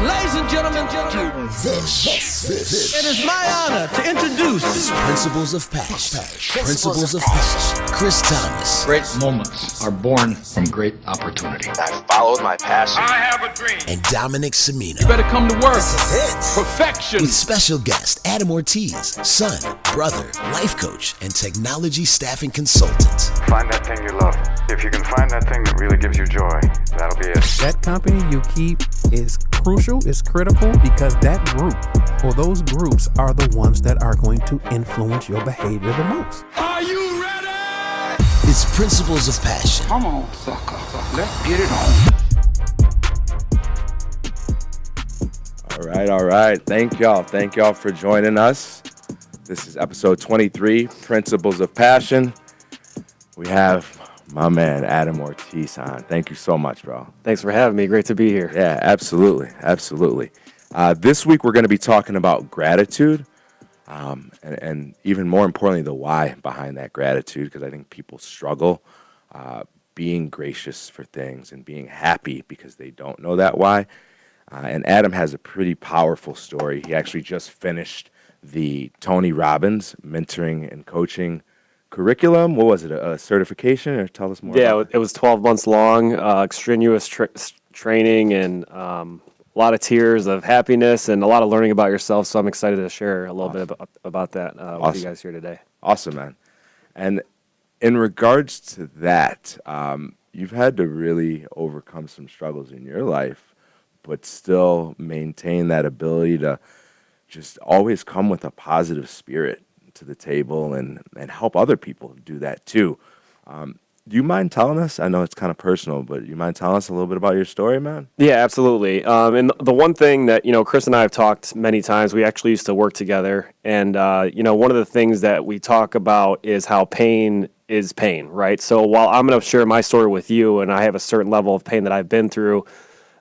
Ladies and gentlemen, it is my honor to introduce Principles of Passion. Principles of Passion. Chris Thomas. Great moments are born from great opportunity. I followed my passion. I have a dream. And Dominic Semina. You better come to work. This is it. Perfection. With special guest Adam Ortiz, son, brother, life coach, and technology staffing consultant. Find that thing you love. If you can find that thing that really gives you joy, that'll be it. That company you keep is crucial, is critical, because that group or those groups are the ones that are going to influence your behavior the most. Are you ready? It's Principles of Passion. Come on, sucker. Let's get it on. All right. Thank y'all for joining us. This is episode 23, Principles of Passion. We have my man, Adam Ortiz on. Thank you so much, bro. Thanks for having me. Great to be here. Yeah, absolutely. This week, we're going to be talking about gratitude and even more importantly, the why behind that gratitude, because I think people struggle being gracious for things and being happy because they don't know that why. And Adam has a pretty powerful story. He actually just finished the Tony Robbins mentoring and coaching curriculum. What was it, a certification? Or tell us more. Yeah, it was 12 months long, strenuous training, and a lot of tears of happiness and a lot of learning about yourself. So I'm excited to share a little bit about that with you guys here today. Awesome, man. And in regards to that, you've had to really overcome some struggles in your life, but still maintain that ability to just always come with a positive spirit to the table and help other people do that too. Do you mind telling us? I know it's kind of personal, but do you mind telling us a little bit about your story, man? Yeah, absolutely. And the one thing that, Chris and I have talked many times, we actually used to work together. And, one of the things that we talk about is how pain is pain, right? So while I'm going to share my story with you and I have a certain level of pain that I've been through,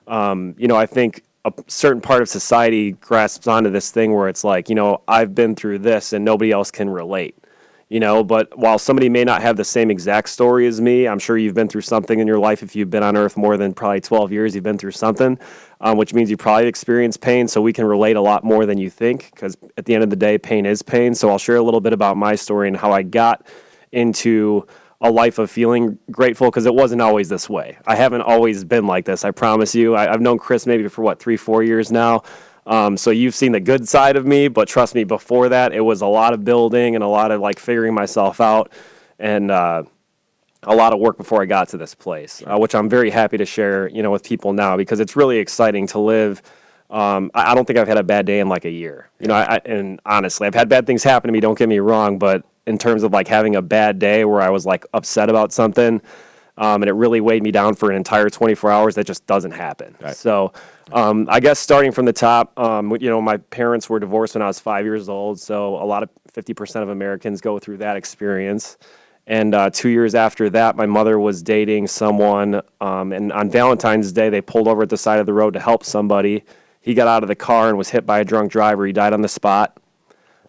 I think a certain part of society grasps onto this thing where it's like, I've been through this and nobody else can relate, but while somebody may not have the same exact story as me, I'm sure you've been through something in your life. If you've been on earth more than probably 12 years, you've been through something, which means you probably experienced pain. So we can relate a lot more than you think, because at the end of the day, pain is pain. So I'll share a little bit about my story and how I got into a life of feeling grateful, because it wasn't always this way. I haven't always been like this, I promise you. I've known Chris maybe for 3-4 years now. So you've seen the good side of me, but trust me, before that, it was a lot of building and a lot of figuring myself out, and a lot of work before I got to this place, which I'm very happy to share, with people now, because it's really exciting to live. I don't think I've had a bad day in a year, and honestly, I've had bad things happen to me, don't get me wrong, but in terms of having a bad day where I was upset about something, and it really weighed me down for an entire 24 hours, that just doesn't happen. Right. So I guess starting from the top, my parents were divorced when I was 5 years old, so a lot of 50% of Americans go through that experience. And 2 years after that, my mother was dating someone, and on Valentine's Day, they pulled over at the side of the road to help somebody. He got out of the car and was hit by a drunk driver. He died on the spot.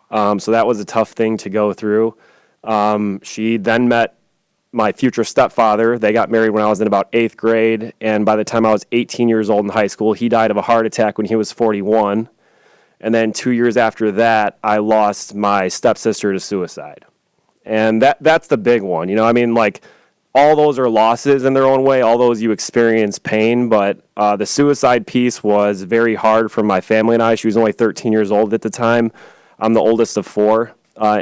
So that was a tough thing to go through. She then met my future stepfather. They got married when I was in about 8th grade, and by the time I was 18 years old in high school, he died of a heart attack when he was 41. And then 2 years after that, I lost my stepsister to suicide. And that's the big one. All those are losses in their own way. All those you experience pain, but the suicide piece was very hard for my family and I. She was only 13 years old at the time. I'm the oldest of 4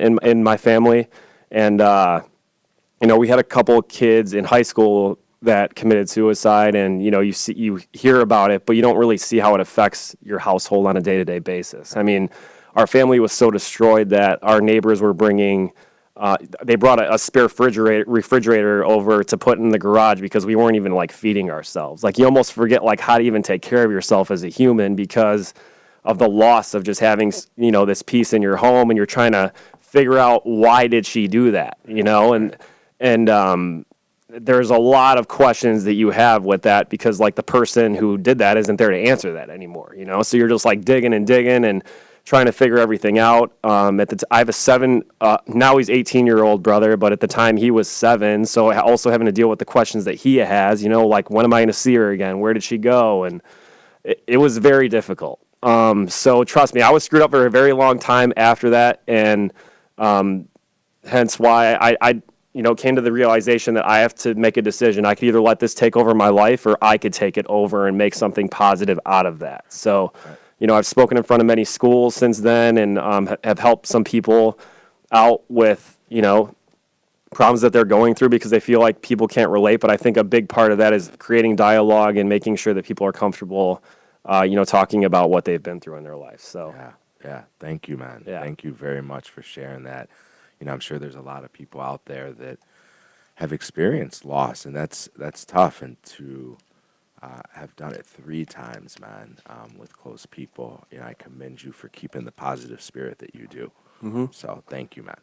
in my family, and we had a couple of kids in high school that committed suicide, and you hear about it, but you don't really see how it affects your household on a day-to-day basis. I mean, our family was so destroyed that our neighbors were bringing. They brought a spare refrigerator over to put in the garage because we weren't even feeding ourselves. You almost forget how to even take care of yourself as a human because of the loss of just having, this peace in your home, and you're trying to figure out why did she do that, and there's a lot of questions that you have with that because the person who did that isn't there to answer that anymore, so you're just digging and trying to figure everything out. I have a 7, now he's 18-year-old brother, but at the time he was 7, so also having to deal with the questions that he has, when am I going to see her again? Where did she go? it was very difficult. So trust me, I was screwed up for a very long time after that, and hence why I came to the realization that I have to make a decision. I could either let this take over my life, or I could take it over and make something positive out of that. So, I've spoken in front of many schools since then, and have helped some people out with, problems that they're going through because they feel like people can't relate. But I think a big part of that is creating dialogue and making sure that people are comfortable, talking about what they've been through in their life. So, yeah. Thank you, man. Yeah. Thank you very much for sharing that. I'm sure there's a lot of people out there that have experienced loss, and that's tough. And to have done it 3 times, man, with close people, I commend you for keeping the positive spirit that you do. Mm-hmm. So thank you, man.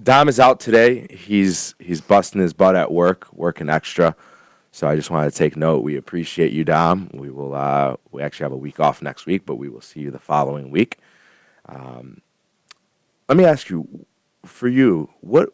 Dom is out today. He's busting his butt at work, working extra. So I just wanted to take note. We appreciate you, Dom. We will. We actually have a week off next week, but we will see you the following week. Let me ask you, for you, what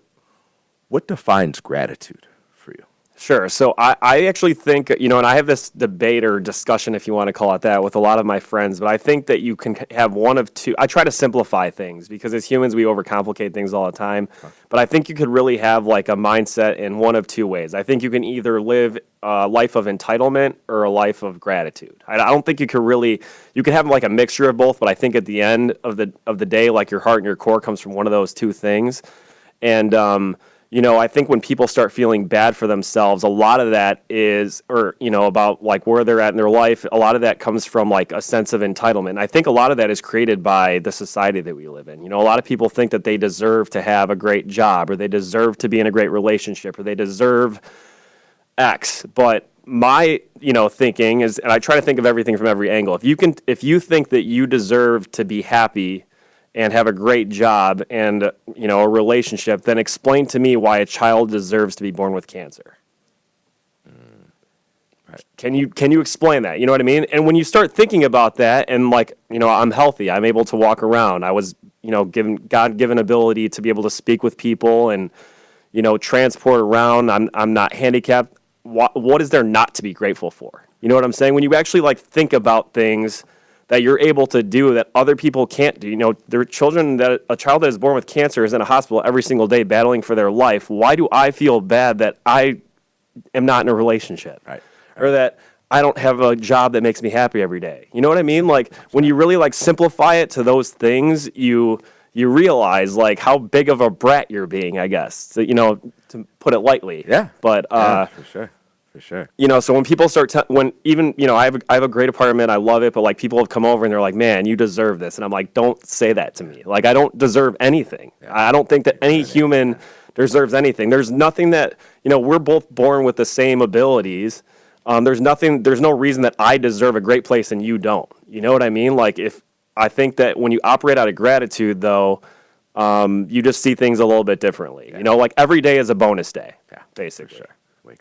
defines gratitude for you? Sure. So I actually think, and I have this debate or discussion, if you want to call it that, with a lot of my friends, but I think that you can have one of two. I try to simplify things because as humans, we overcomplicate things all the time. But I think you could really have like a mindset in one of 2 ways. I think you can either live a life of entitlement or a life of gratitude. I don't think you could have like a mixture of both, but I think at the end of the day, like your heart and your core comes from one of those 2 things. And, I think when people start feeling bad for themselves, a lot of that is, about like where they're at in their life, a lot of that comes from like a sense of entitlement. And I think a lot of that is created by the society that we live in. A lot of people think that they deserve to have a great job, or they deserve to be in a great relationship, or they deserve X. But my, thinking is, and I try to think of everything from every angle. If you think that you deserve to be happy and have a great job and, a relationship, then explain to me why a child deserves to be born with cancer. Right. Can you explain that? You know what I mean? And when you start thinking about that, and like, I'm healthy, I'm able to walk around. I was, given God-given ability to be able to speak with people and, transport around. I'm not handicapped. What is there not to be grateful for? You know what I'm saying? When you actually like think about things that you're able to do that other people can't do. There are a child that is born with cancer is in a hospital every single day battling for their life. Why do I feel bad that I am not in a relationship? Right. Or that I don't have a job that makes me happy every day? You know what I mean? Like when you really like simplify it to those things, you realize like how big of a brat you're being, I guess. So, to put it lightly. Yeah. But for sure. For sure. So when people start, I have a great apartment, I love it, but like people have come over and they're like, man, you deserve this. And I'm like, don't say that to me. Like, I don't deserve anything. Yeah. I don't think that any human deserves anything. There's nothing that, we're both born with the same abilities. There's no reason that I deserve a great place and you don't. You know what I mean? Like I think that when you operate out of gratitude though, you just see things a little bit differently. Yeah. Like every day is a bonus day. Yeah, basically. For sure.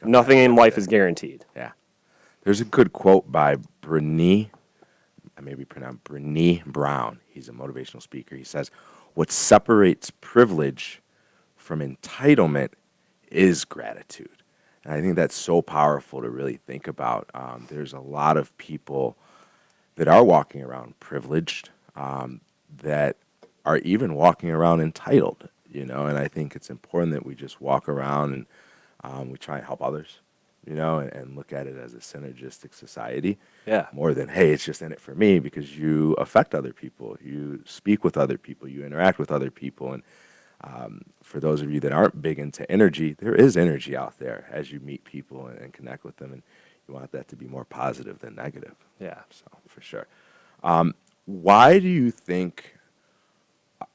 Nothing in life is guaranteed. Yeah. There's a good quote by Brené Brown. He's a motivational speaker. He says, what separates privilege from entitlement is gratitude. And I think that's so powerful to really think about. There's a lot of people that are walking around privileged, that are even walking around entitled, and I think it's important that we just walk around and we try and help others, and look at it as a synergistic society. Yeah. More than, hey, it's just in it for me, because you affect other people. You speak with other people. You interact with other people. And for those of you that aren't big into energy, there is energy out there as you meet people and connect with them. And you want that to be more positive than negative. Yeah. So, for sure. Why do you think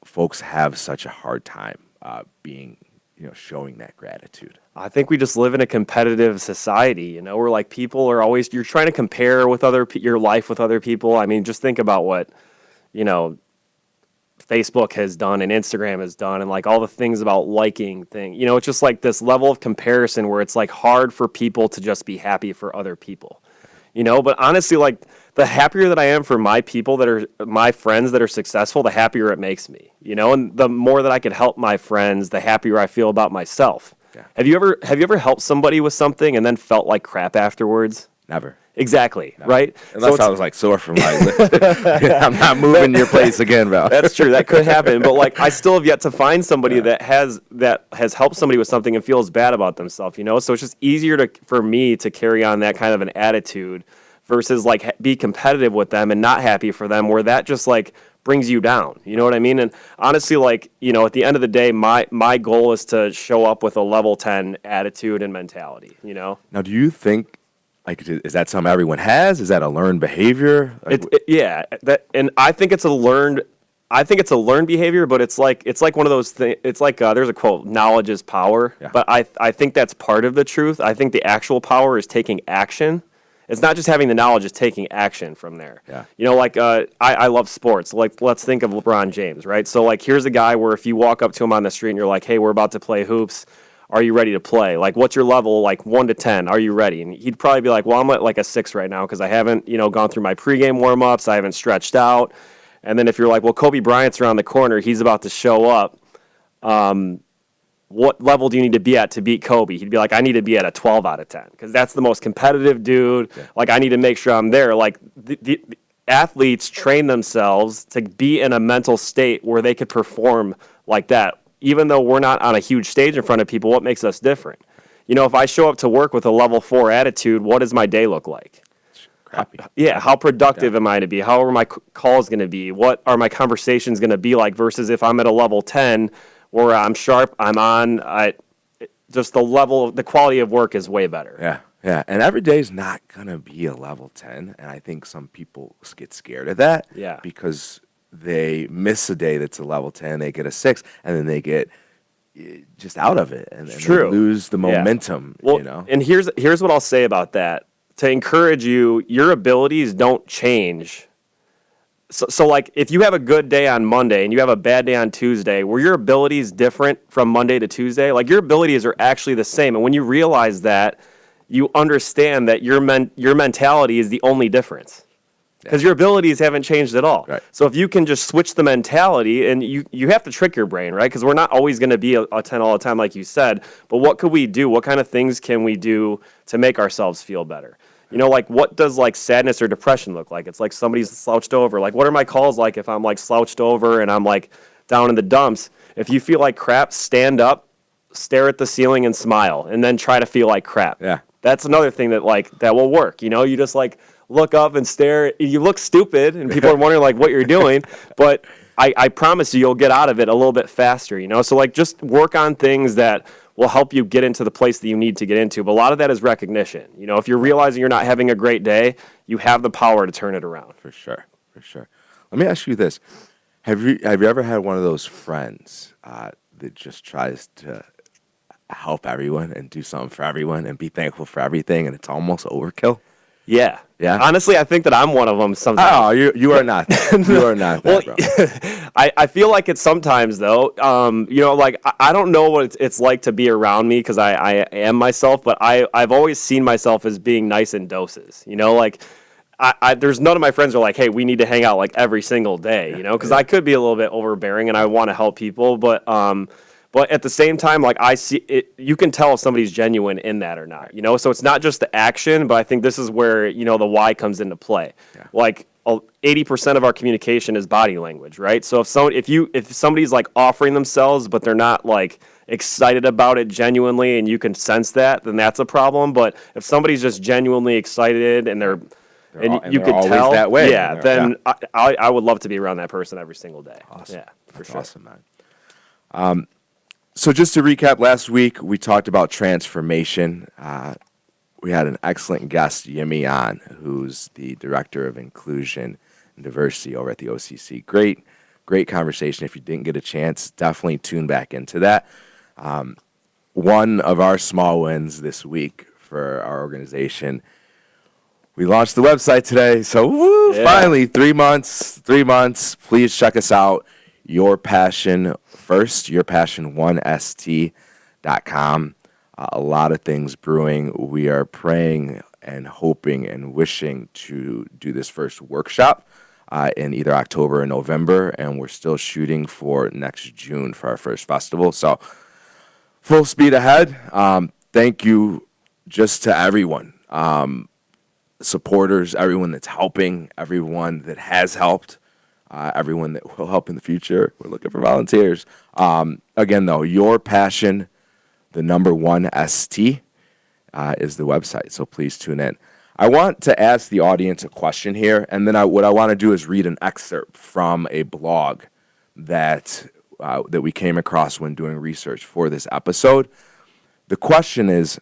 folks have such a hard time being showing that gratitude? I think we just live in a competitive society, where like people are always, you're trying to compare with your life with other people. I mean, just think about what, Facebook has done and Instagram has done, and like all the things about liking thing, it's just like this level of comparison where it's like hard for people to just be happy for other people, but honestly, like the happier that I am for my people that are my friends that are successful, the happier it makes me, and the more that I could help my friends, the happier I feel about myself. Yeah. Have you ever helped somebody with something and then felt like crap afterwards? Never. Exactly, right? Unless I was like sore from my I'm not moving your place again, bro. That's true. That could happen. But like, I still have yet to find somebody that has helped somebody with something and feels bad about themselves, you know? So it's just easier for me to carry on that kind of an attitude versus like be competitive with them and not happy for them, where that just like brings you down. You know what I mean? And honestly, like, you know, at the end of the day, my goal is to show up with a level 10 attitude and mentality, you know? Now, do you think, like, is that something everyone has? Is that a learned behavior? Like, Yeah, and I think it's a learned behavior, but it's like one of those things. It's like there's a quote, "Knowledge is power," but I think that's part of the truth. I think the actual power is taking action. It's not just having the knowledge; it's taking action from there. Yeah. You know, like I love sports. Like, let's think of LeBron James, right? So like, here's a guy where if you walk up to him on the street and you're like, "Hey, we're about to play hoops. Are you ready to play? Like, what's your level, like 1 to 10? Are you ready?" And he'd probably be like, "Well, I'm at like a 6 right now because I haven't, you know, gone through my pregame warm-ups. I haven't stretched out." And then if you're like, "Well, Kobe Bryant's around the corner. He's about to show up. What level do you need to be at to beat Kobe?" He'd be like, "I need to be at a 12 out of 10 because that's the most competitive dude. Yeah. Like, I need to make sure I'm there." Like, the athletes train themselves to be in a mental state where they could perform like that. Even though we're not on a huge stage in front of people, what makes us different? You know, if I show up to work with a level 4 attitude, what does my day look like? Crappy. Yeah, how productive am I to be? How are my calls going to be? What are my conversations going to be like versus if I'm at a level 10 where I'm sharp, I'm on, just the quality of work is way better. Yeah, yeah. And every day is not going to be a level 10. And I think some people get scared of that. Yeah. Because they miss a day that's a level 10, they get a 6, and then they get just out of it and they lose the momentum, well, you know? And here's what I'll say about that. To encourage you, your abilities don't change. So like, if you have a good day on Monday and you have a bad day on Tuesday, were your abilities different from Monday to Tuesday? Like, your abilities are actually the same. And when you realize that, you understand that your mentality is the only difference. Because your abilities haven't changed at all. Right. So if you can just switch the mentality, and you have to trick your brain, right? Because we're not always going to be a 10 all the time, like you said. But what could we do? What kind of things can we do to make ourselves feel better? You know, like, what does like sadness or depression look like? It's like somebody's slouched over. Like, what are my calls like if I'm like slouched over and I'm like down in the dumps? If you feel like crap, stand up, stare at the ceiling and smile, and then try to feel like crap. Yeah. That's another thing that will work. You know, you just like look up and stare. You look stupid, and people are wondering like what you're doing. But I promise you'll get out of it a little bit faster. You know, so like, just work on things that will help you get into the place that you need to get into. But a lot of that is recognition. You know, if you're realizing you're not having a great day, you have the power to turn it around. For sure. Let me ask you this: Have you ever had one of those friends that just tries to help everyone and do something for everyone and be thankful for everything, and it's almost overkill? Yeah. Yeah. Honestly, I think that I'm one of them sometimes. Oh, you are not. You are not. Well, bro. I feel like it's sometimes though. You know, like, I don't know what it's like to be around me because I am myself, but I've always seen myself as being nice in doses. You know, like, there's none of my friends are like, "Hey, we need to hang out like every single day." You know, because I could be a little bit overbearing and I want to help people, but at the same time, like, I see it, you can tell if somebody's genuine in that or not, you know? So it's not just the action, but I think this is where, you know, the why comes into play. Yeah. Like, 80% of our communication is body language, right? So if somebody's like offering themselves, but they're not like excited about it genuinely, and you can sense that, then that's a problem. But if somebody's just genuinely excited and you could tell that way, yeah, then yeah. I would love to be around that person every single day. Awesome. Yeah, for sure. Awesome, man. So just to recap, last week we talked about transformation. We had an excellent guest, Yimi, on, who's the Director of Inclusion and Diversity over at the OCC. Great conversation. If you didn't get a chance, definitely tune back into that. One of our small wins this week for our organization, we launched the website today. So finally, 3 months. Please check us out. Your Passion First, yourpassion1st.com. A lot of things brewing. We are praying and hoping and wishing to do this first workshop in either October or November, and we're still shooting for next June for our first festival. So full speed ahead. Thank you just to everyone. supporters, everyone that's helping, everyone that has helped, everyone that will help in the future. We're looking for volunteers. Again, though, Your Passion, the number 1 ST, is the website, so please tune in. I want to ask the audience a question here, and then what I want to do is read an excerpt from a blog that we came across when doing research for this episode. The question is,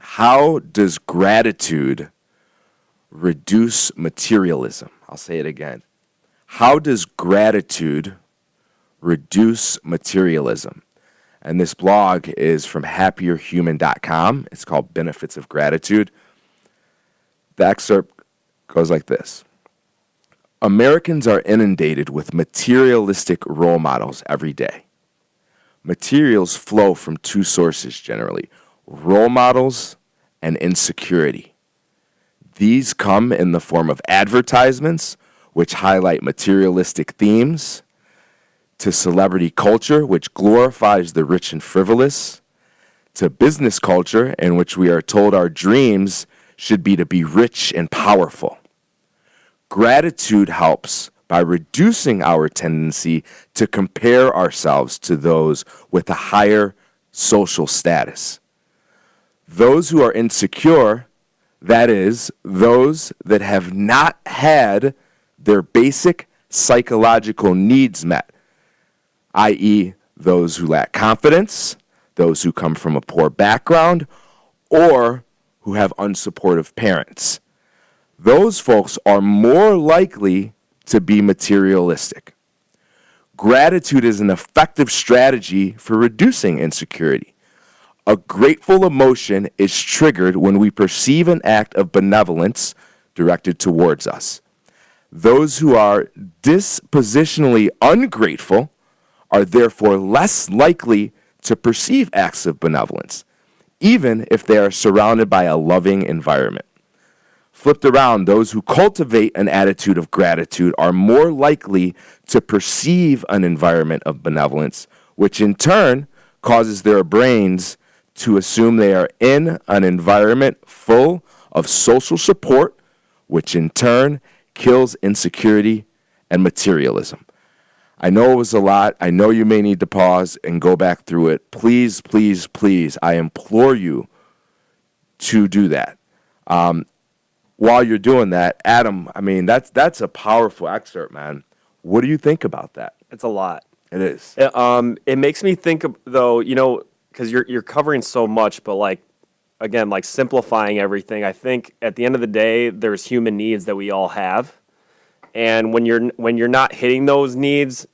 how does gratitude reduce materialism? I'll say it again. How does gratitude reduce materialism? And this blog is from happierhuman.com. It's called Benefits of Gratitude. The excerpt goes like this. Americans are inundated with materialistic role models every day. Materials flow from 2 sources generally, role models and insecurity. These come in the form of advertisements, which highlight materialistic themes, to celebrity culture, which glorifies the rich and frivolous, to business culture, in which we are told our dreams should be to be rich and powerful. Gratitude helps by reducing our tendency to compare ourselves to those with a higher social status. Those who are insecure, that is, those that have not had their basic psychological needs met, i.e., those who lack confidence, those who come from a poor background, or who have unsupportive parents. Those folks are more likely to be materialistic. Gratitude is an effective strategy for reducing insecurity. A grateful emotion is triggered when we perceive an act of benevolence directed towards us. Those who are dispositionally ungrateful are therefore less likely to perceive acts of benevolence, even if they are surrounded by a loving environment. Flipped around, those who cultivate an attitude of gratitude are more likely to perceive an environment of benevolence, which in turn causes their brains to assume they are in an environment full of social support, which in turn kills insecurity and materialism. I know it was a lot. I know you may need to pause and go back through it. Please, please, please, I implore you to do that. While you're doing that, Adam, I mean, that's a powerful excerpt, man. What do you think about that? It's a lot. It is. It makes me think of, though, because you're covering so much, but again, simplifying everything. I think at the end of the day, there's human needs that we all have. And when you're not hitting those needs,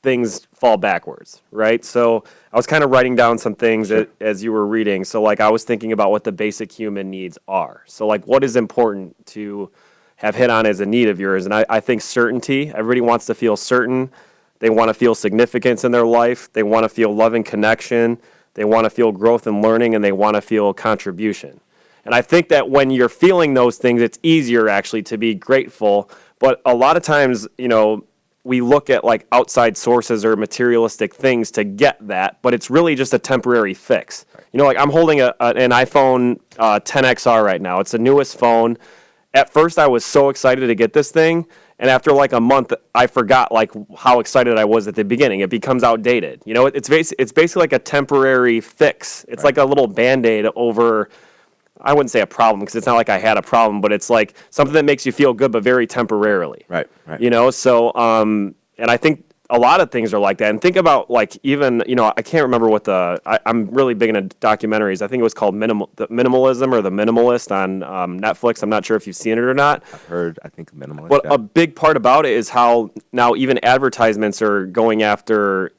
things fall backwards, right? So I was kind of writing down some things as you were reading. So I was thinking about what the basic human needs are. So what is important to have hit on as a need of yours? And I think certainty. Everybody wants to feel certain. They want to feel significance in their life. They want to feel love and connection. They want to feel growth and learning, and they want to feel contribution. And I think that when you're feeling those things, it's easier actually to be grateful. But a lot of times, we look at outside sources or materialistic things to get that, but it's really just a temporary fix. I'm holding an iPhone 10XR right now. It's the newest phone. At first, I was so excited to get this thing, and after a month, I forgot how excited I was at the beginning. It becomes outdated. It's basically like a temporary fix. It's like a little Band-Aid over, I wouldn't say a problem because it's not like I had a problem, but it's like something that makes you feel good, but very temporarily. Right. So, and I think a lot of things are like that. And think about even, I can't remember what I'm really big into documentaries. I think it was called Minimalism or The Minimalist on Netflix. I'm not sure if you've seen it or not. I've heard, I think Minimalist. But a big part about it is how now even advertisements are going after,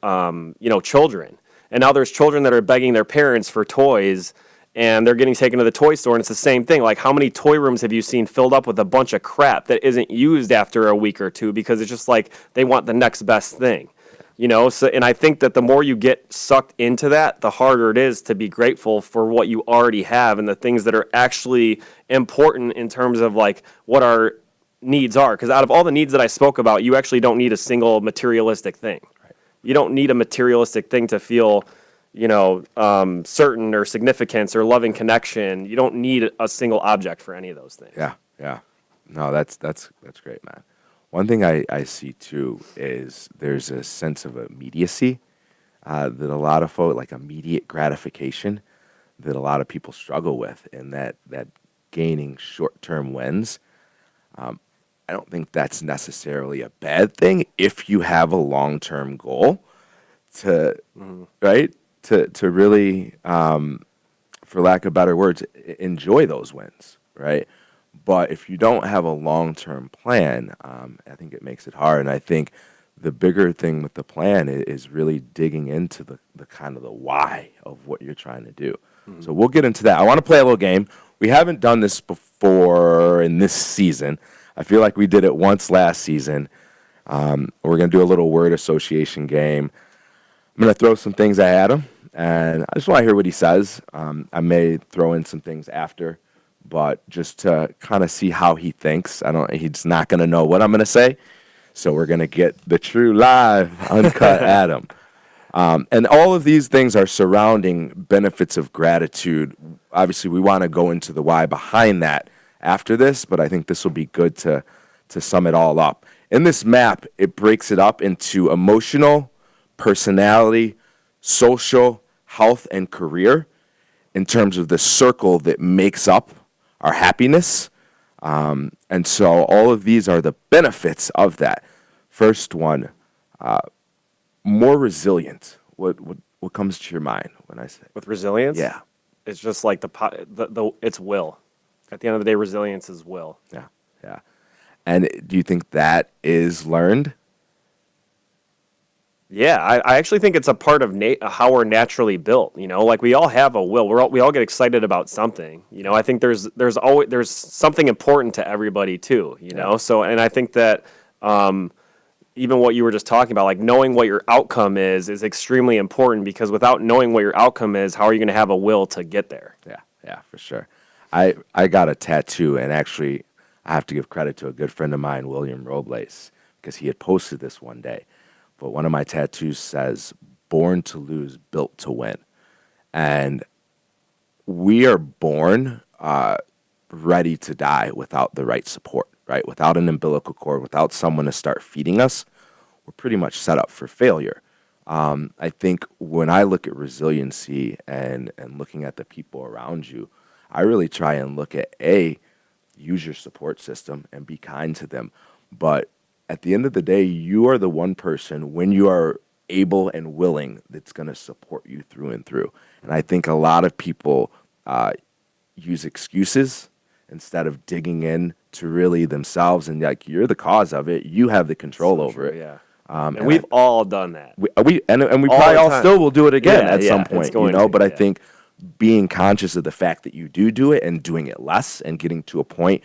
children. And now there's children that are begging their parents for toys, and they're getting taken to the toy store, and it's the same thing. How many toy rooms have you seen filled up with a bunch of crap that isn't used after a week or two because it's just they want the next best thing, So, and I think that the more you get sucked into that, the harder it is to be grateful for what you already have and the things that are actually important in terms of what our needs are. Because out of all the needs that I spoke about, you actually don't need a single materialistic thing. Right. You don't need a materialistic thing to feel certain or significance or loving connection. You don't need a single object for any of those things. Yeah. Yeah. No, that's great, man. One thing I see too is there's a sense of immediacy that a lot of folks, like immediate gratification, that a lot of people struggle with, and that gaining short-term wins. I don't think that's necessarily a bad thing if you have a long-term goal to right to really, for lack of better words, enjoy those wins, right? But if you don't have a long-term plan, I think it makes it hard. And I think the bigger thing with the plan is really digging into the kind of the why of what you're trying to do. So we'll get into that. I want to play a little game. We haven't done this before in this season. I feel like we did it once last season. We're going to do a little word association game. I'm going to throw some things at him, and I just want to hear what he says. I may throw in some things after, but just to kind of see how he thinks. He's not going to know what I'm going to say, so we're going to get the true live, uncut Adam. And all of these things are surrounding benefits of gratitude. Obviously, we want to go into the why behind that after this, but I think this will be good to sum it all up. In this map, it breaks it up into emotional, personality, social, health, and career in terms of the circle that makes up our happiness. And so all of these are the benefits of that. First one, more resilient. What comes to your mind when I say With resilience? Yeah. It's just like it's will. At the end of the day, resilience is will. Yeah. And do you think that is learned? Yeah, I actually think it's a part of how we're naturally built. You know, like we all have a will. We all get excited about something. You know, I think there's always something important to everybody too. You know, so and I think that even what you were just talking about, like knowing what your outcome is extremely important, because without knowing what your outcome is, how are you going to have a will to get there? Yeah, for sure. I got a tattoo, and actually I have to give credit to a good friend of mine, William Robles, because he had posted this one day. But one of my tattoos says, "Born to lose, built to win." And we are born ready to die without the right support, right? Without an umbilical cord, without someone to start feeding us, we're pretty much set up for failure. I think when I look at resiliency and looking at the people around you, I really try and look at, use your support system and be kind to them. But at the end of the day, you are the one person, when you are able and willing, that's going to support you through and through. And I think a lot of people use excuses instead of digging in to really themselves, and like, you're the cause of it. You have the control over it. Yeah. And we've all done that. We probably the all time. still will do it again at some it's point, going to, but I think being conscious of the fact that you do it and doing it less and getting to a point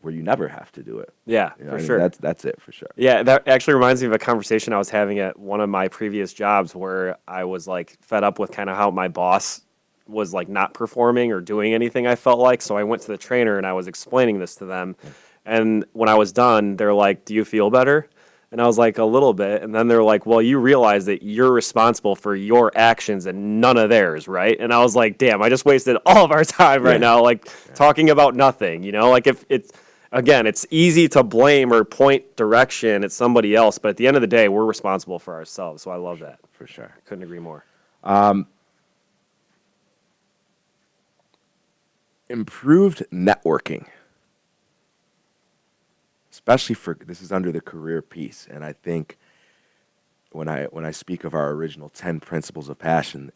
where you never have to do it. Yeah, You know for what I mean? sure. That's it for sure. Yeah, that actually reminds me of a conversation I was having at one of my previous jobs, where I was like fed up with kind of how my boss was like not performing or doing anything, I felt like. So I went to the trainer and I was explaining this to them. And when I was done, they're like, "Do you feel better?" And I was like, "A little bit." And then they're like, "Well, you realize that you're responsible for your actions and none of theirs, right?" And I was like, "Damn, I just wasted all of our time right now, like talking about nothing, you know? Like if it's, again, it's easy to blame or point direction at somebody else, but at the end of the day, we're responsible for ourselves." So I love that. For sure. I couldn't agree more. Improved networking, especially for, this is under the career piece, and I think when I speak of our original 10 principles of passion,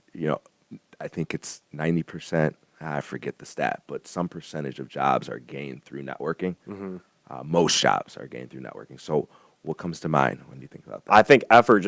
I think it's 90%. I forget the stat, but some percentage of jobs are gained through networking. Most jobs are gained through networking. So what comes to mind when you think about that? I think effort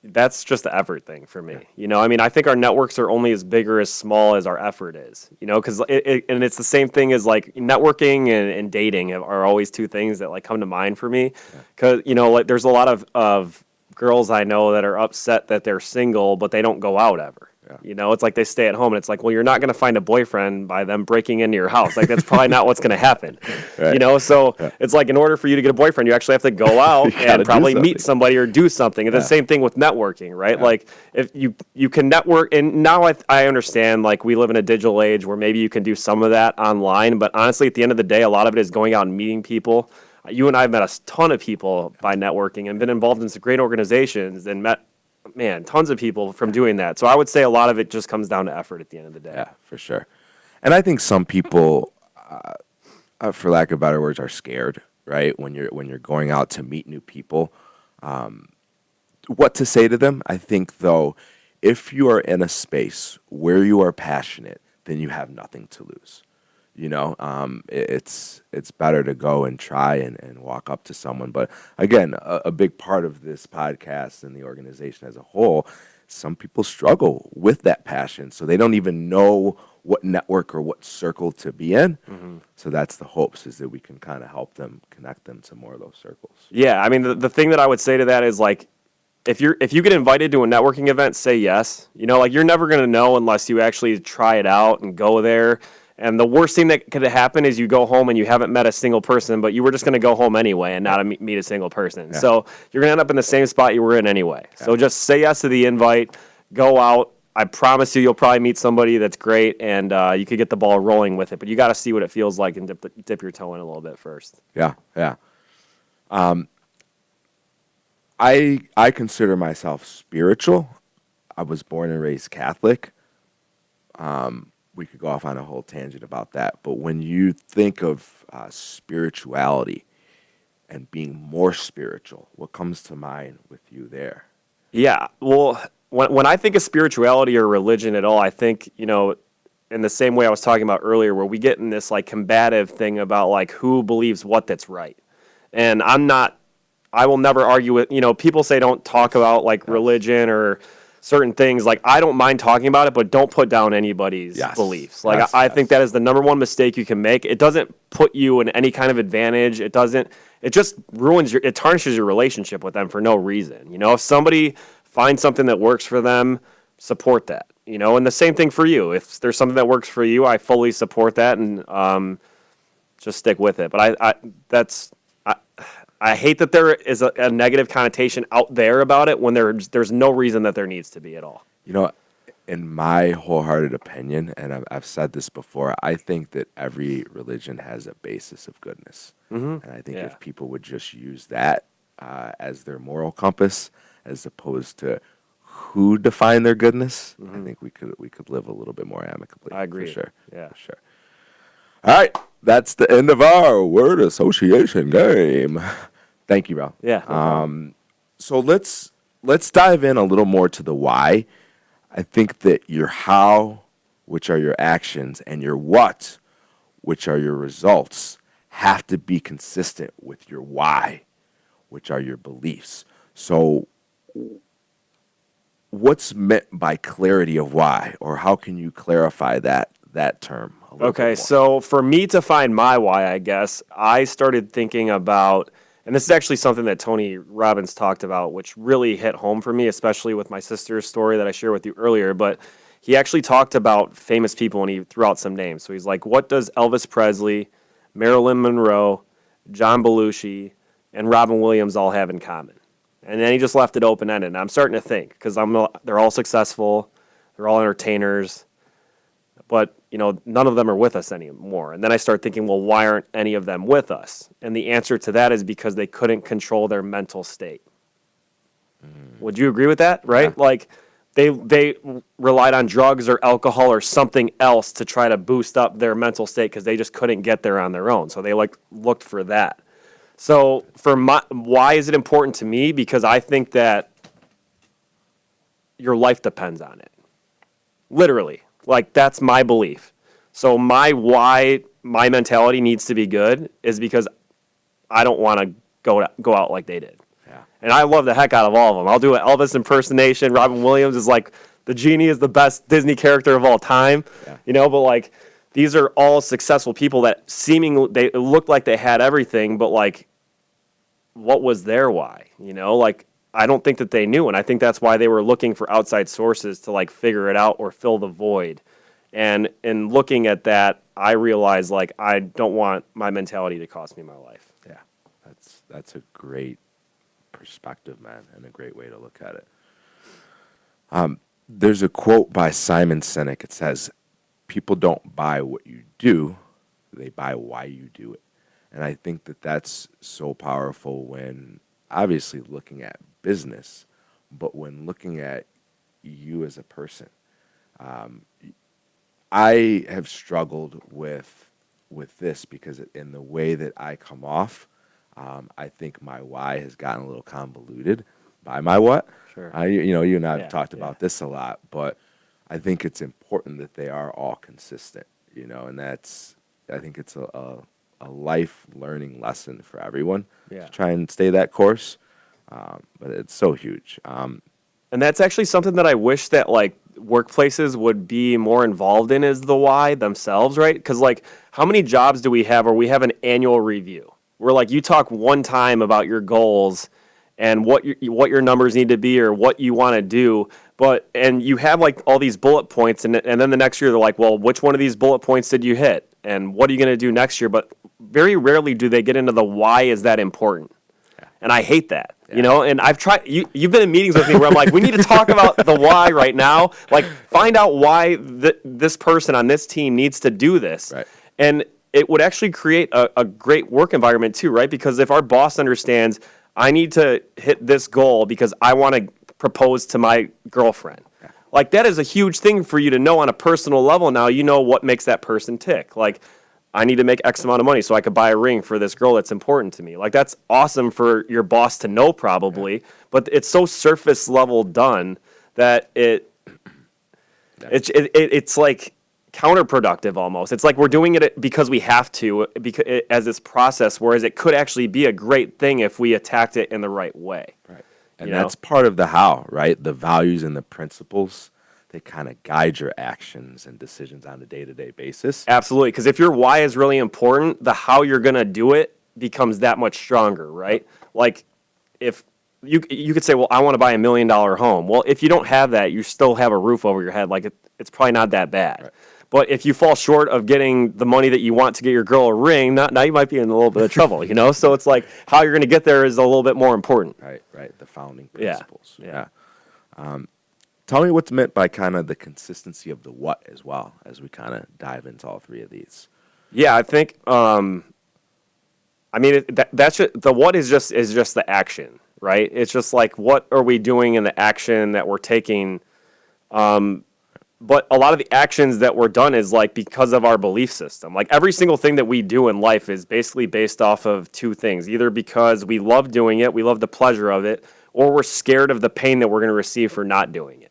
that's just the effort thing for me. Yeah. I mean, I think our networks are only as big or as small as our effort is, because and it's the same thing as like networking and dating are always two things that like come to mind for me. Because, like there's a lot of girls I know that are upset that they're single, but they don't go out ever. You know, it's like they stay at home, and it's like, well, you're not going to find a boyfriend by them breaking into your house. Like, that's probably not what's going to happen. Right. You know, so it's like, in order for you to get a boyfriend, you actually have to go out and probably meet somebody or do something. And the same thing with networking, right? Like, if you can network, and now I understand, like, we live in a digital age where maybe you can do some of that online, but honestly, at the end of the day, a lot of it is going out and meeting people. You and I have met a ton of people by networking and been involved in some great organizations and met, man, tons of people from doing that. So I would say a lot of it just comes down to effort at the end of the day. Yeah, for sure. And I think some people, for lack of better words, are scared, right? When you're going out to meet new people, what to say to them. I think, though, if you are in a space where you are passionate, then you have nothing to lose. You know, it's better to go and try and walk up to someone. But again, a big part of this podcast and the organization as a whole, some people struggle with that passion. So they don't even know what network or what circle to be in. Mm-hmm. So that's the hopes, is that we can kind of help them, connect them to more of those circles. Yeah, I mean, the thing that I would say to that is, like, if you get invited to a networking event, say yes. You know, like, you're never going to know unless you actually try it out and go there. And the worst thing that could happen is you go home and you haven't met a single person, but you were just going to go home anyway and not meet a single person. Yeah. So you're going to end up in the same spot you were in anyway. Yeah. So just say yes to the invite, go out. I promise you'll probably meet somebody that's great, and you could get the ball rolling with it. But you got to see what it feels like and dip your toe in a little bit first. Yeah, yeah. I consider myself spiritual. I was born and raised Catholic. We could go off on a whole tangent about that. But when you think of spirituality and being more spiritual, what comes to mind with you there? Yeah, well, when I think of spirituality or religion at all, I think, you know, in the same way I was talking about earlier, where we get in this, like, combative thing about, like, who believes what that's right. And I will never argue with, you know, people say don't talk about, like, religion or certain things. Like, I don't mind talking about it, but don't put down anybody's beliefs. Like, I think that is the number one mistake you can make. It doesn't put you in any kind of advantage. It just it tarnishes your relationship with them for no reason. You know, if somebody finds something that works for them, support that, you know, and the same thing for you. If there's something that works for you, I fully support that, and just stick with it. But I hate that there is a negative connotation out there about it when there's no reason that there needs to be at all. You know, in my wholehearted opinion, and I've said this before, I think that every religion has a basis of goodness. Mm-hmm. And I think if people would just use that as their moral compass, as opposed to who define their goodness, I think we could live a little bit more amicably. I agree. For sure. Yeah. For sure. All right. That's the end of our word association game. Thank you, bro. Yeah. So let's dive in a little more to the why. I think that your how, which are your actions, and your what, which are your results, have to be consistent with your why, which are your beliefs. So what's meant by clarity of why, or how can you clarify that term? Okay, so for me to find my why, I guess, I started thinking about, and this is actually something that Tony Robbins talked about, which really hit home for me, especially with my sister's story that I shared with you earlier, but he actually talked about famous people, and he threw out some names. So he's like, what does Elvis Presley, Marilyn Monroe, John Belushi, and Robin Williams all have in common? And then he just left it open-ended, and I'm starting to think, because they're all successful, they're all entertainers, but, you know, none of them are with us anymore. And then I start thinking, well, why aren't any of them with us? And the answer to that is because they couldn't control their mental state. Would you agree with that, right? Yeah. Like, they relied on drugs or alcohol or something else to try to boost up their mental state because they just couldn't get there on their own. So they, like, looked for that. So why is it important to me? Because I think that your life depends on it. Literally. Like, that's my belief. So my why, my mentality needs to be good is because I don't want to go out like they did. Yeah. And I love the heck out of all of them. I'll do an Elvis impersonation. Robin Williams is like, the genie is the best Disney character of all time. Yeah. You know, but, like, these are all successful people that seemingly, it looked like they had everything, but, like, what was their why? You know, like, I don't think that they knew. And I think that's why they were looking for outside sources to like figure it out or fill the void. And in looking at that, I realized like I don't want my mentality to cost me my life. Yeah, that's a great perspective, man, and a great way to look at it. There's a quote by Simon Sinek. It says, "People don't buy what you do; they buy why you do it." And I think that that's so powerful when obviously looking at business, but when looking at you as a person. I have struggled with this because in the way that I come off, I think my why has gotten a little convoluted by my what. Sure. You and I have talked yeah. about this a lot, but I think it's important that they are all consistent, and I think it's a life learning lesson for everyone to try and stay that course. But it's so huge. And that's actually something that I wish that like workplaces would be more involved in is the why themselves, right? Because like how many jobs do we have where we have an annual review where like you talk one time about your goals and what your numbers need to be or what you want to do, and you have like all these bullet points and then the next year they're like, well, which one of these bullet points did you hit and what are you going to do next year? But very rarely do they get into the why is that important. And I hate that, and I've tried, you've been in meetings with me where I'm like, we need to talk about the why right now. Like, find out why this person on this team needs to do this. Right. And it would actually create a great work environment too, right? Because if our boss understands, I need to hit this goal because I want to propose to my girlfriend. Yeah. Like, that is a huge thing for you to know on a personal level now. You know what makes that person tick. Like, I need to make X amount of money so I could buy a ring for this girl that's important to me. Like, that's awesome for your boss to know probably, but it's so surface level done that it's like counterproductive almost. It's like we're doing it because we have to, because as this process, whereas it could actually be a great thing if we attacked it in the right way. Right. And that's part of the how, right? The values and the principles. They kind of guide your actions and decisions on a day-to-day basis. Absolutely, because if your why is really important, the how you're going to do it becomes that much stronger, right? Like, if you could say, well, I want to buy $1 million home. Well, if you don't have that, you still have a roof over your head. Like, it's probably not that bad. Right. But if you fall short of getting the money that you want to get your girl a ring, now you might be in a little bit of trouble, So it's like how you're going to get there is a little bit more important. Right. The founding principles. Yeah. Tell me what's meant by kind of the consistency of the what as well, as we kind of dive into all three of these. Yeah, I think. That's just, the what is just the action, right? It's just like what are we doing in the action that we're taking. But a lot of the actions that were done is like because of our belief system. Like every single thing that we do in life is basically based off of two things: either because we love doing it, we love the pleasure of it, or we're scared of the pain that we're going to receive for not doing it.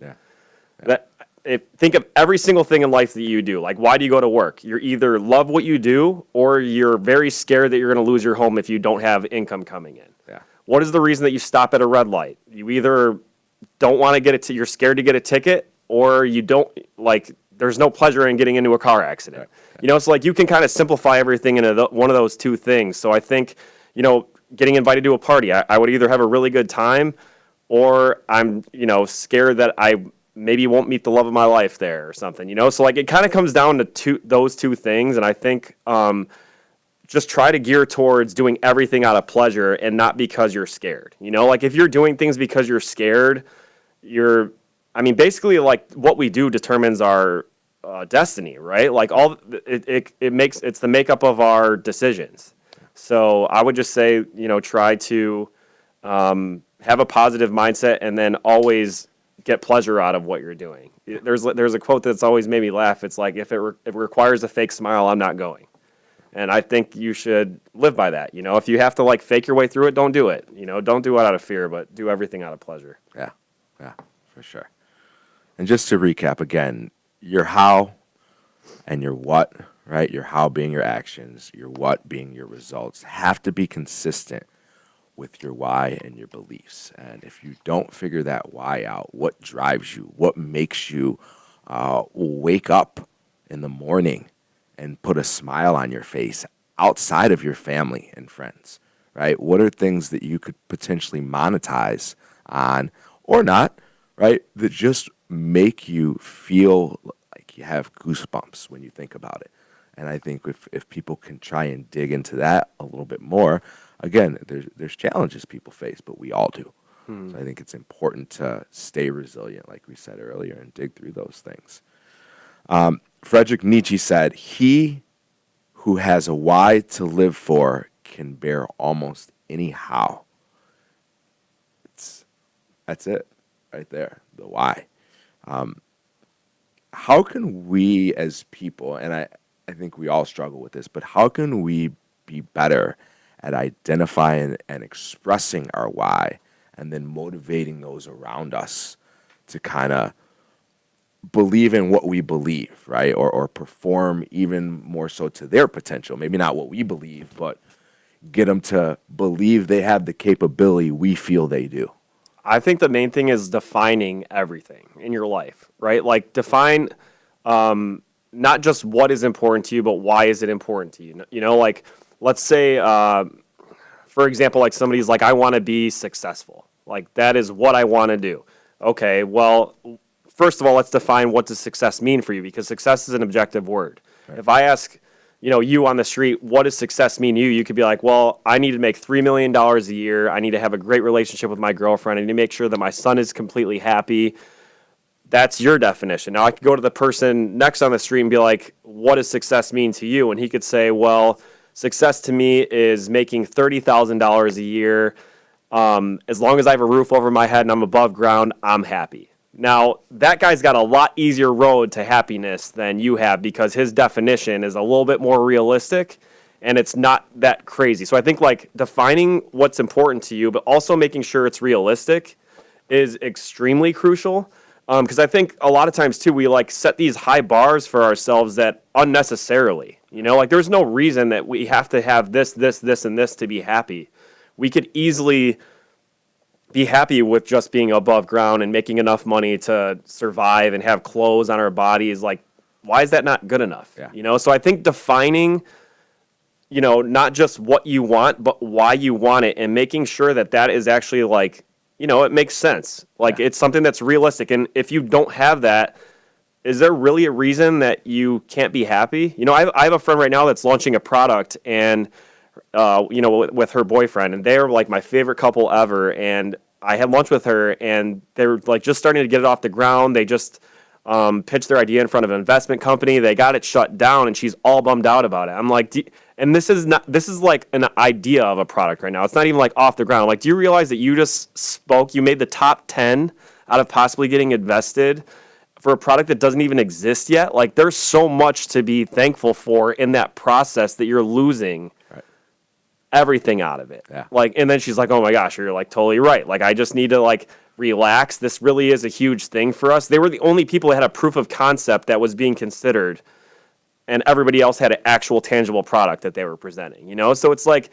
Think of every single thing in life that you do. Like, why do you go to work? You either love what you do, or you're very scared that you're going to lose your home if you don't have income coming in. Yeah. What is the reason that you stop at a red light? You either don't want to get it, you're scared to get a ticket, or you don't like. There's no pleasure in getting into a car accident. Right. So like you can kind of simplify everything into one of those two things. So I think getting invited to a party, I would either have a really good time or I'm, scared that I maybe won't meet the love of my life there or something, So like it kind of comes down to those two things. And I think just try to gear towards doing everything out of pleasure and not because you're scared. Like if you're doing things because you're scared, basically like what we do determines our destiny, right? Like it's the makeup of our decisions. So I would just say, try to have a positive mindset and then always get pleasure out of what you're doing. There's a quote that's always made me laugh. It's like, if it requires a fake smile, I'm not going. And I think you should live by that. If you have to like fake your way through it, don't do it. Don't do it out of fear, but do everything out of pleasure. Yeah, for sure. And just to recap again, your how and your what, right? Your how being your actions, your what being your results, have to be consistent with your why and your beliefs. And if you don't figure that why out, what drives you, what makes you wake up in the morning and put a smile on your face outside of your family and friends, right? What are things that you could potentially monetize on, or not, right, that just make you feel like you have goosebumps when you think about it. And I think if people can try and dig into that a little bit more, again, there's challenges people face, but we all do. So I think it's important to stay resilient, like we said earlier, and dig through those things. Friedrich Nietzsche said, "He who has a why to live for can bear almost any how." That's it right there, the why. How can we as people, and I think we all struggle with this, but how can we be better at identifying and expressing our why and then motivating those around us to kind of believe in what we believe, right? Or perform even more so to their potential. Maybe not what we believe, but get them to believe they have the capability we feel they do. I think the main thing is defining everything in your life, right? Like define not just what is important to you, but why is it important to you? You know, like let's say, for example, like somebody's like, I want to be successful. Like that is what I want to do. Okay, well, first of all, let's define what does success mean for you, because success is an objective word. Right. If I ask, you on the street, what does success mean to you? You could be like, well, I need to make $3 million a year. I need to have a great relationship with my girlfriend. I need to make sure that my son is completely happy. That's your definition. Now I could go to the person next on the street and be like, what does success mean to you? And he could say, well, success to me is making $30,000 a year. As long as I have a roof over my head and I'm above ground, I'm happy. Now, that guy's got a lot easier road to happiness than you have, because his definition is a little bit more realistic and it's not that crazy. So I think like defining what's important to you, but also making sure it's realistic is extremely crucial. Because I think a lot of times too, we like set these high bars for ourselves that unnecessarily, like there's no reason that we have to have this, and this to be happy. We could easily be happy with just being above ground and making enough money to survive and have clothes on our bodies. Like, why is that not good enough? Yeah. So I think defining, not just what you want, but why you want it, and making sure that that is actually like, it makes sense. Like it's something that's realistic. And if you don't have that, is there really a reason that you can't be happy? I have a friend right now that's launching a product, and with her boyfriend, and they're like my favorite couple ever. And I had lunch with her, and they're like just starting to get it off the ground. They just pitched their idea in front of an investment company. They got it shut down, and she's all bummed out about it. I'm like, and this is like an idea of a product right now. It's not even like off the ground. I'm like, do you realize that you just spoke? You made the top 10 out of possibly getting invested for a product that doesn't even exist yet. Like, there's so much to be thankful for in that process that you're losing everything out of it. Yeah. Like, and then she's like, oh my gosh, you're like totally right. Like, I just need to like relax. This really is a huge thing for us. They were the only people that had a proof of concept that was being considered, and everybody else had an actual tangible product that they were presenting, So it's like,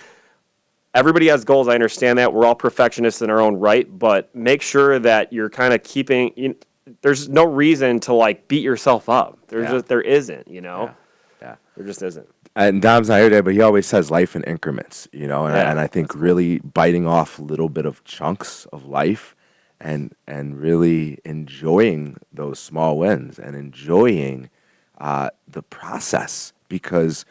everybody has goals. I understand that. We're all perfectionists in our own right, but make sure that you're kind of keeping, there's no reason to like beat yourself up. There isn't, Yeah. There just isn't. And Dom's not here today, but he always says life in increments, and I think really biting off a little bit of chunks of life and really enjoying those small wins and enjoying the process. Because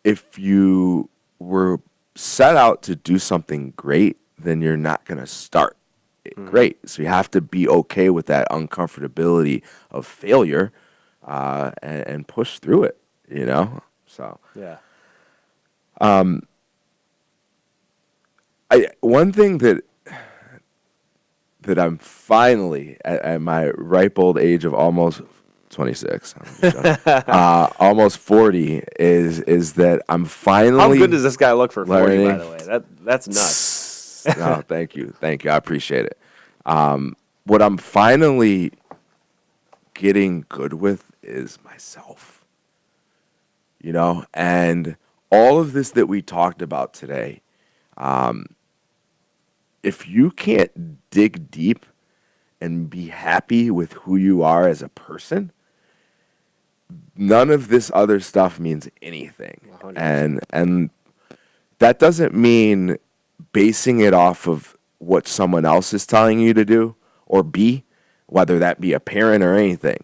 if you were set out to do something great, then you're not going to start it great. So you have to be okay with that uncomfortability of failure and push through it, So yeah. One thing that I'm finally at my ripe old age of almost 26, almost 40, is that I'm finally. How good does this guy look for 40? By the way, that's nuts. No, thank you. I appreciate it. What I'm finally getting good with is myself. And all of this that we talked about today, if you can't dig deep and be happy with who you are as a person, none of this other stuff means anything. 100%. And that doesn't mean basing it off of what someone else is telling you to do or be, whether that be a parent or anything.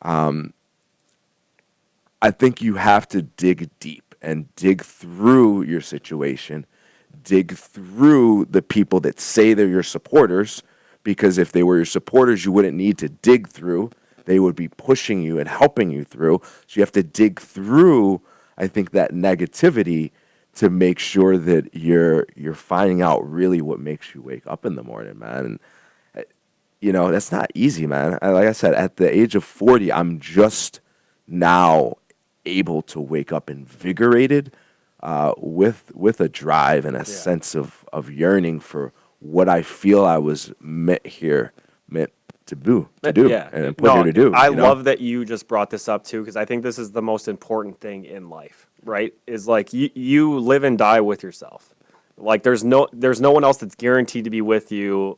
I think you have to dig deep and dig through your situation, dig through the people that say they're your supporters, because if they were your supporters, you wouldn't need to dig through. They would be pushing you and helping you through. So you have to dig through, I think, that negativity to make sure that you're finding out really what makes you wake up in the morning, man. And, that's not easy, man. Like I said, at the age of 40, I'm just now able to wake up invigorated with a drive and a sense of yearning for what I feel I was meant to do and put here to do. I love that you just brought this up too, because I think this is the most important thing in life, right? Is like you live and die with yourself. Like there's no one else that's guaranteed to be with you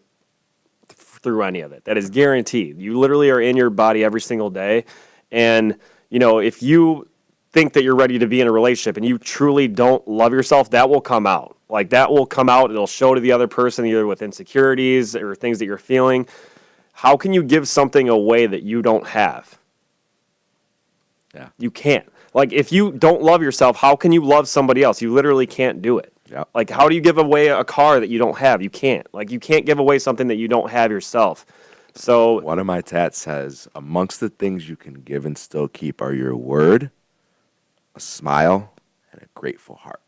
through any of it. That is guaranteed. You literally are in your body every single day, and if you think that you're ready to be in a relationship and you truly don't love yourself, that will come out. Like that will come out. It'll show to the other person either with insecurities or things that you're feeling. How can you give something away that you don't have? Yeah. You can't. Like if you don't love yourself, how can you love somebody else? You literally can't do it. Yeah. Like how do you give away a car that you don't have? You can't. Like you can't give away something that you don't have yourself. So one of my tats says, amongst the things you can give and still keep are your word, a smile, and a grateful heart.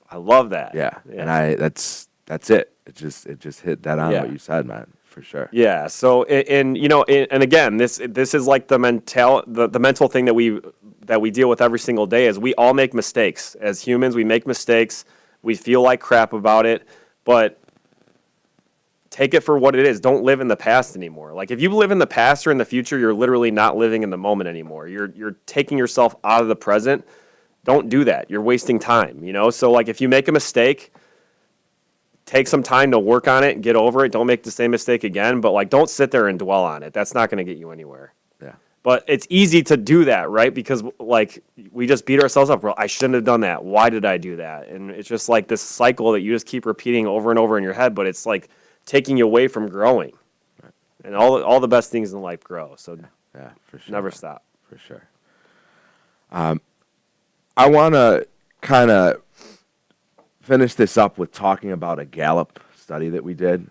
I love that. Yeah. And that's it. It just hit that on what you said, man, for sure. Yeah. So and again, this is like the mental thing that we deal with every single day. Is we all make mistakes as humans. We make mistakes. We feel like crap about it, but take it for what it is. Don't live in the past anymore. Like if you live in the past or in the future, you're literally not living in the moment anymore. You're taking yourself out of the present. Don't do that. You're wasting time, So like if you make a mistake, take some time to work on it and get over it. Don't make the same mistake again, but like don't sit there and dwell on it. That's not going to get you anywhere. Yeah. But it's easy to do that, right? Because like we just beat ourselves up. Well, I shouldn't have done that. Why did I do that? And it's just like this cycle that you just keep repeating over and over in your head, but it's like taking you away from growing. Right. And all the best things in life grow. So yeah, for sure. Never stop. For sure. I want to kind of finish this up with talking about a Gallup study that we did.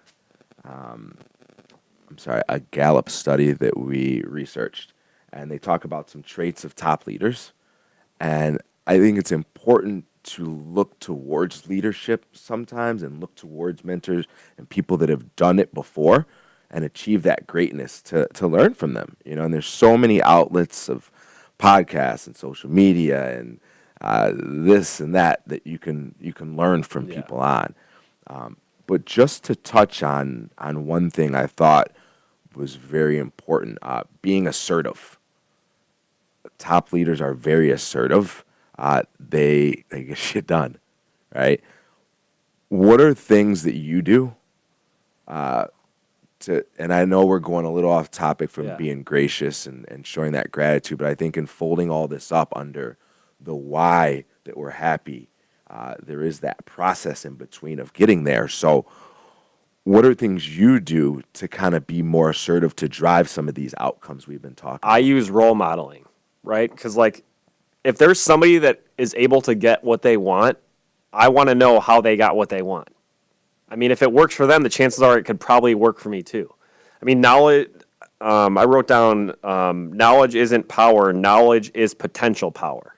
A Gallup study that we researched. And they talk about some traits of top leaders. And I think it's important to look towards leadership sometimes and look towards mentors and people that have done it before and achieve that greatness to learn from them. And there's so many outlets of podcasts and social media and this and that you can learn from people on. But just to touch on one thing I thought was very important, being assertive. Top leaders are very assertive. They get shit done, right? What are things that you do and I know we're going a little off topic from being gracious and showing that gratitude, but I think in folding all this up under the why that we're happy, there is that process in between of getting there. So what are things you do to kind of be more assertive to drive some of these outcomes we've been talking about? I use role modeling, right? Because like if there's somebody that is able to get what they want, I want to know how they got what they want. I mean, if it works for them, the chances are it could probably work for me too. I mean, knowledge, I wrote down, knowledge isn't power, knowledge is potential power.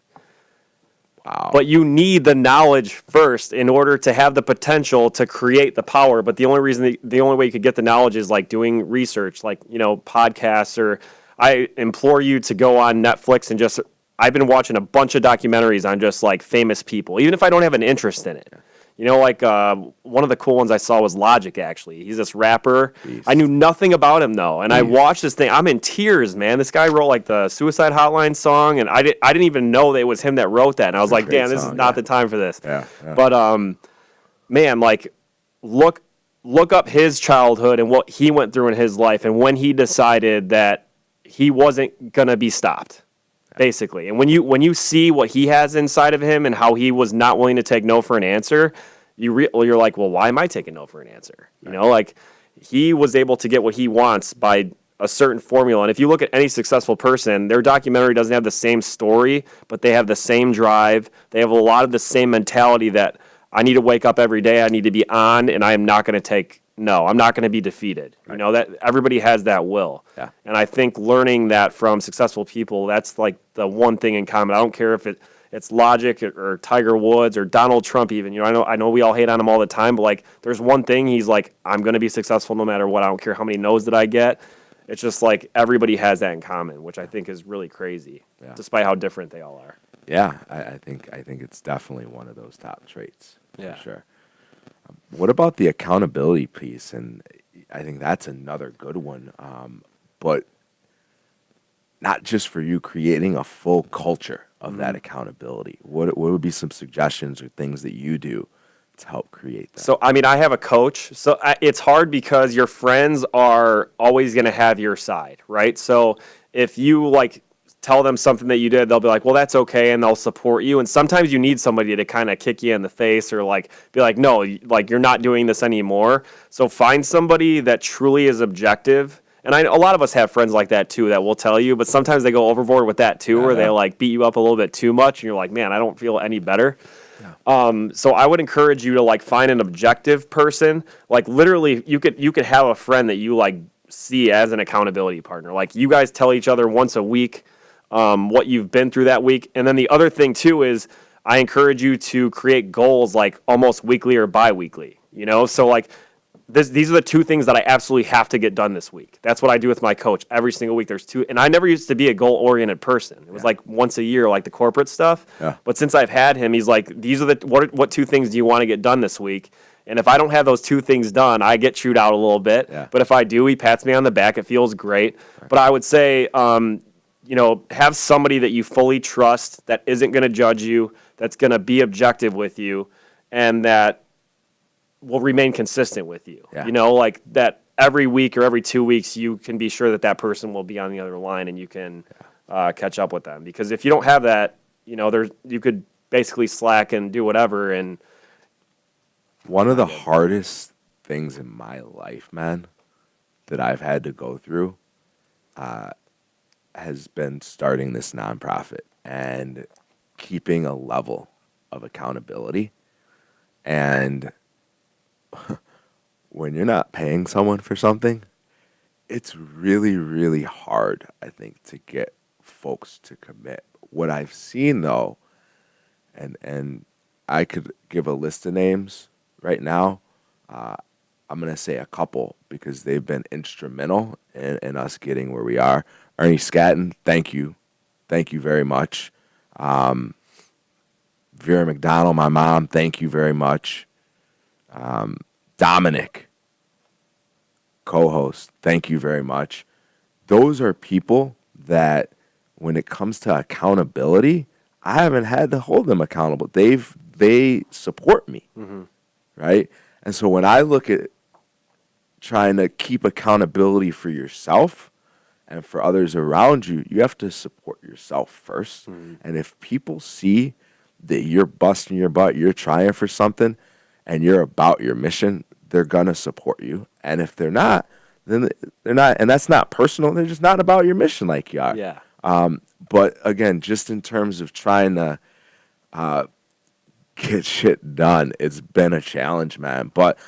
Wow. But you need the knowledge first in order to have the potential to create the power. But the only way you could get the knowledge is like doing research, like, podcasts, or I implore you to go on Netflix and I've been watching a bunch of documentaries on just like famous people, even if I don't have an interest in it. One of the cool ones I saw was Logic, actually. He's this rapper. Beast. I knew nothing about him, though. And I watched this thing. I'm in tears, man. This guy wrote, like, the Suicide Hotline song, and I didn't even know that it was him that wrote that. And I was like, damn, this is not the time for this. Yeah. But, man, like, look up his childhood and what he went through in his life and when he decided that he wasn't going to be stopped. Basically. And when you see what he has inside of him and how he was not willing to take no for an answer, you're like, well, why am I taking no for an answer? You know, like he was able to get what he wants by a certain formula. And if you look at any successful person, their documentary doesn't have the same story, but they have the same drive. They have a lot of the same mentality that I need to wake up every day. I need to be on, and I am not going to take no. I'm not going to be defeated. Right. You know, that everybody has that will. Yeah. And I think learning that from successful people, that's like the one thing in common. I don't care if it's Logic or Tiger Woods or Donald Trump even. You know, I know we all hate on him all the time, but like there's one thing he's like, I'm going to be successful no matter what. I don't care how many no's that I get. It's just like everybody has that in common, which I think is really crazy, despite how different they all are. Yeah, I think it's definitely one of those top traits, for sure. What about the accountability piece? And I think that's another good one, but not just for you, creating a full culture of that accountability. What would be some suggestions or things that you do to help create that? So, I mean, I have a coach. So it's hard because your friends are always going to have your side, right? So if you like tell them something that you did, they'll be like, well, that's okay. And they'll support you. And sometimes you need somebody to kind of kick you in the face or like be like, no, like you're not doing this anymore. So find somebody that truly is objective. And a lot of us have friends like that too that will tell you, but sometimes they go overboard with that too, where they like beat you up a little bit too much. And you're like, man, I don't feel any better. So I would encourage you to like find an objective person. Like literally you could have a friend that you like see as an accountability partner. Like you guys tell each other once a week what you've been through that week. And then the other thing too is I encourage you to create goals like almost weekly or bi-weekly, you know? So like these are the two things that I absolutely have to get done this week. That's what I do with my coach every single week. There's two, and I never used to be a goal-oriented person. It was like once a year, like the corporate stuff. Yeah. But since I've had him, he's like, these are the what two things do you want to get done this week? And if I don't have those two things done, I get chewed out a little bit. Yeah. But if I do, he pats me on the back. It feels great. Right. But I would say, you know, have somebody that you fully trust that isn't going to judge you, that's going to be objective with you, and that will remain consistent with you. Yeah. You know, like that every week or every 2 weeks, you can be sure that that person will be on the other line and you can catch up with them. Because if you don't have that, you know, you could basically slack and do whatever. And one of the hardest things in my life, man, that I've had to go through has been starting this nonprofit and keeping a level of accountability. And when you're not paying someone for something, it's really, really hard, I think, to get folks to commit. What I've seen, though, and I could give a list of names right now. I'm going to say a couple because they've been instrumental in us getting where we are. Ernie Scatton, thank you. Thank you very much. Vera McDonald, my mom, thank you very much. Dominic, co-host, thank you very much. Those are people that when it comes to accountability, I haven't had to hold them accountable. They support me, right? And so when I look at trying to keep accountability for yourself and for others around you, you have to support yourself first. And if people see that you're busting your butt, you're trying for something, and you're about your mission, they're going to support you. And if they're not, then they're not. And that's not personal. They're just not about your mission like you are. Yeah. But again, just in terms of trying to get shit done, it's been a challenge, man. But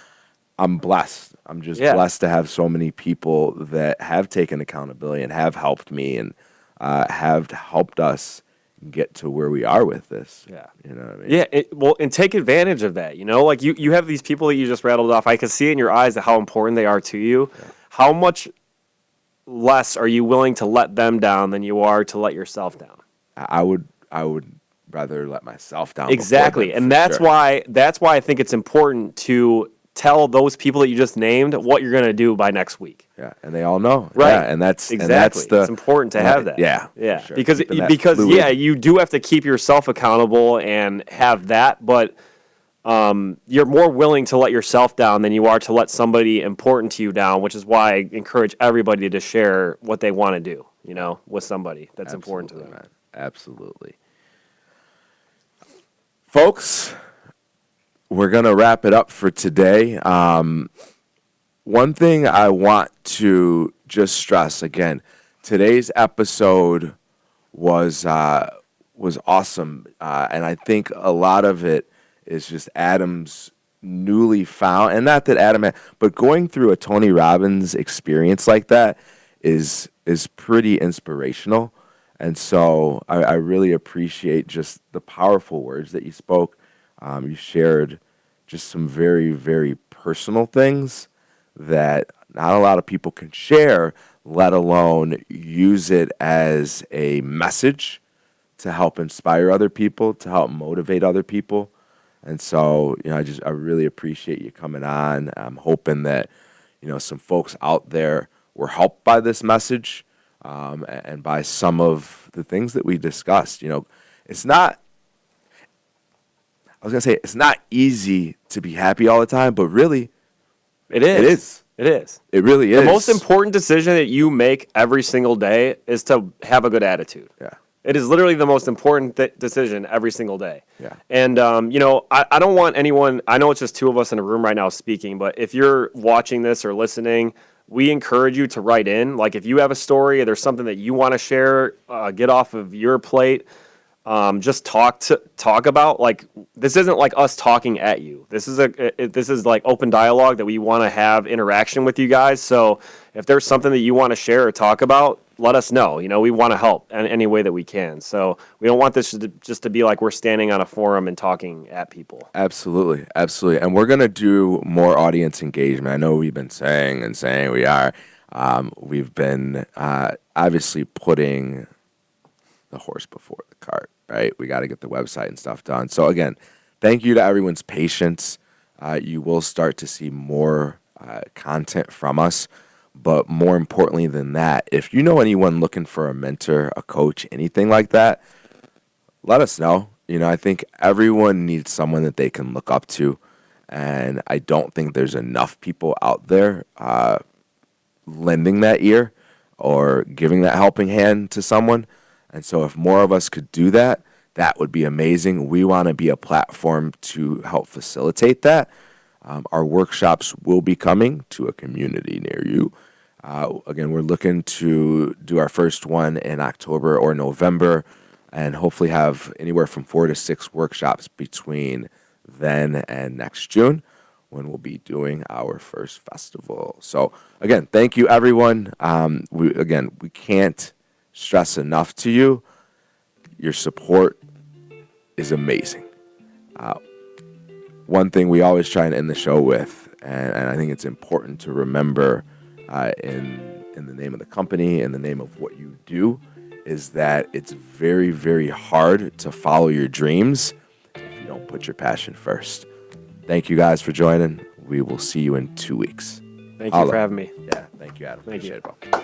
I'm blessed. I'm just blessed to have so many people that have taken accountability and have helped me and have helped us get to where we are with this. Yeah. You know what I mean? Yeah. Well, and take advantage of that. You know, like you have these people that you just rattled off. I can see in your eyes how important they are to you. Yeah. How much less are you willing to let them down than you are to let yourself down? I would rather let myself down. Exactly. And that's why I think it's important to tell those people that you just named what you're going to do by next week. Yeah, and they all know. Right. Yeah, and that's exactly. And that's it's important to have that. Yeah. Yeah. Sure. Because you do have to keep yourself accountable and have that, but you're more willing to let yourself down than you are to let somebody important to you down, which is why I encourage everybody to share what they want to do, you know, with somebody that's important to them. Man. Absolutely. Folks, we're going to wrap it up for today. One thing I want to just stress again, today's episode was awesome, and I think a lot of it is just Adam's newly found, and not that Adam had, but going through a Tony Robbins experience like that is pretty inspirational. And so I really appreciate just the powerful words that you spoke. You shared just some very, very personal things that not a lot of people can share, let alone use it as a message to help inspire other people, to help motivate other people. And so, I really appreciate you coming on. I'm hoping that, some folks out there were helped by this message, and by some of the things that we discussed. It's not easy to be happy all the time, but really, It is. It really is. The most important decision that you make every single day is to have a good attitude. Yeah. It is literally the most important decision every single day. Yeah. And, I don't want anyone, I know it's just two of us in a room right now speaking, but if you're watching this or listening, we encourage you to write in. Like, if you have a story, or there's something that you want to share, get off of your plate, just talk about. Like, this isn't like us talking at you. This is like open dialogue that we want to have interaction with you guys. So if there's something that you want to share or talk about, let us know. We want to help in any way that we can. So we don't want this just to be like we're standing on a forum and talking at people. Absolutely. And we're going to do more audience engagement. I know we've been saying we are. We've been obviously putting the horse before the cart, right? We got to get the website and stuff done. So again, thank you to everyone's patience. You will start to see more content from us. But more importantly than that, if you know anyone looking for a mentor, a coach, anything like that, let us know. I think everyone needs someone that they can look up to. And I don't think there's enough people out there lending that ear or giving that helping hand to someone. And so if more of us could do that, that would be amazing. We want to be a platform to help facilitate that. Our workshops will be coming to a community near you. Again, we're looking to do our first one in October or November, and hopefully have anywhere from 4 to 6 workshops between then and next June, when we'll be doing our first festival. So again, thank you, everyone. We can't stress enough to you, your support is amazing. One thing we always try and end the show with, and I think it's important to remember in the name of the company, in the name of what you do, is that it's very, very hard to follow your dreams if you don't put your passion first. Thank you guys for joining. We will see you in 2 weeks. Thank you for having me. Yeah, thank you, Adam. Thank you. Appreciate it, bro.